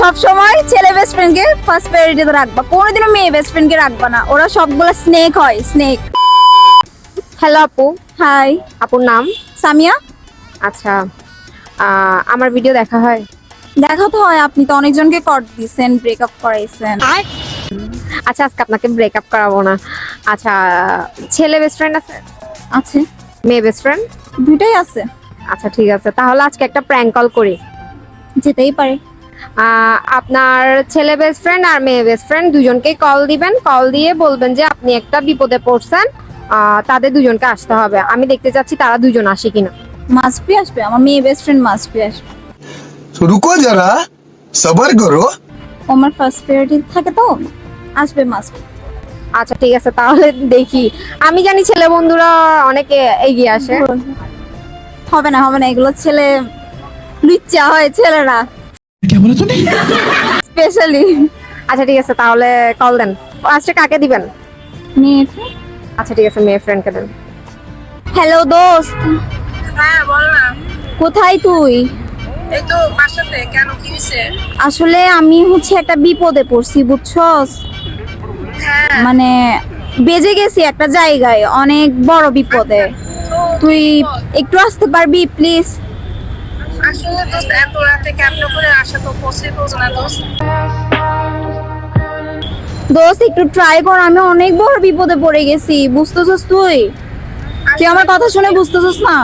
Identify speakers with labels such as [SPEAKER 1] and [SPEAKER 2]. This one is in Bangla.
[SPEAKER 1] সব সময় ছেলে বেস্ট ফ্রেন্ডকে ফার্স্ট প্রায়োরিটিতে রাখবা, কোনোদিনও মেয়ে বেস্ট ফ্রেন্ডকে রাখবা না, ওরা সবগুলো স্নেক হয়, স্নেক।
[SPEAKER 2] হ্যালো আপু,
[SPEAKER 1] হাই,
[SPEAKER 2] আপুর নাম?
[SPEAKER 1] সামিয়া।
[SPEAKER 2] আচ্ছা, আমার ভিডিও দেখা হয়?
[SPEAKER 1] দেখা তো হয়, আপনি তো অনেকজনকে কর দিয়েছেন, ব্রেকআপ করাইছেন।
[SPEAKER 2] আচ্ছা, আজকে আপনাকে ব্রেকআপ করাবো না। আচ্ছা, ছেলে বেস্ট ফ্রেন্ড আছে?
[SPEAKER 1] আছে,
[SPEAKER 2] মেয়ে বেস্ট ফ্রেন্ড?
[SPEAKER 1] দুইটাই আছে।
[SPEAKER 2] আচ্ছা ঠিক আছে, তাহলে আজকে একটা প্র্যাঙ্ক কল করি।
[SPEAKER 1] যেতেই পারে।
[SPEAKER 2] আপনার ছেলে বেস্ট ফ্রেন্ড আর মেয়ে বেস্ট ফ্রেন্ড দুজনকেই কল দিবেন, কল দিয়ে বলবেন যে আপনি একটা বিপদে পড়ছেন, তাদের দুজনকে আসতে হবে। আমি দেখতে চাচ্ছি তারা দুজন আসে কিনা।
[SPEAKER 1] মাস্ট বি আসবে, আমার মেয়ে বেস্ট ফ্রেন্ড মাস্ট বি আসবে।
[SPEAKER 3] तो रुको जरा सबर करो।
[SPEAKER 1] ও আমার ফার্স্ট প্রায়োরিটি থাকে তো, আসবে মাস্ট।
[SPEAKER 2] আচ্ছা ঠিক আছে, তাহলে দেখি। আমি জানি ছেলে বন্ধুরা অনেকে এগিয়ে আসে।
[SPEAKER 1] হবে না, হবে না, এগুলো ছেলে লুচ্চা হয় ছেলেরা,
[SPEAKER 3] क्या बोला तूने?
[SPEAKER 1] স্পেশালি
[SPEAKER 2] আচ্ছা ঠিক আছে, তাহলে কল দেন। ফার্স্টে কাকে দিবেন?
[SPEAKER 1] মেয়ে।
[SPEAKER 2] আচ্ছা ঠিক আছে, মেয়ে ফ্রেন্ডকে দেন।
[SPEAKER 1] হ্যালো দোস্ত,
[SPEAKER 4] হ্যাঁ বল না।
[SPEAKER 1] কোথায় তুই?
[SPEAKER 4] এই তো বাসাতে। কেন, কি হয়েছে?
[SPEAKER 1] আসলে আমি একটা বিপদে পড়ছি, বুঝছস?
[SPEAKER 4] হ্যাঁ
[SPEAKER 1] মানে বেজে গেছি একটা জায়গায়, অনেক বড় বিপদে।
[SPEAKER 4] তো
[SPEAKER 1] তুই
[SPEAKER 4] বল।
[SPEAKER 1] একটু আসতে পারবি প্লিজ?
[SPEAKER 4] আসলে দোস্ত এত রাতে ক্যাম্প করে আসা তো পসিবল না দোস্ত।
[SPEAKER 1] দোস্ত একটু ট্রাই কর, আমি অনেক বড় বিপদে পড়ে গেছি, বুঝতেছস? তুই তুই আমার কথা শুনে বুঝতেছস না?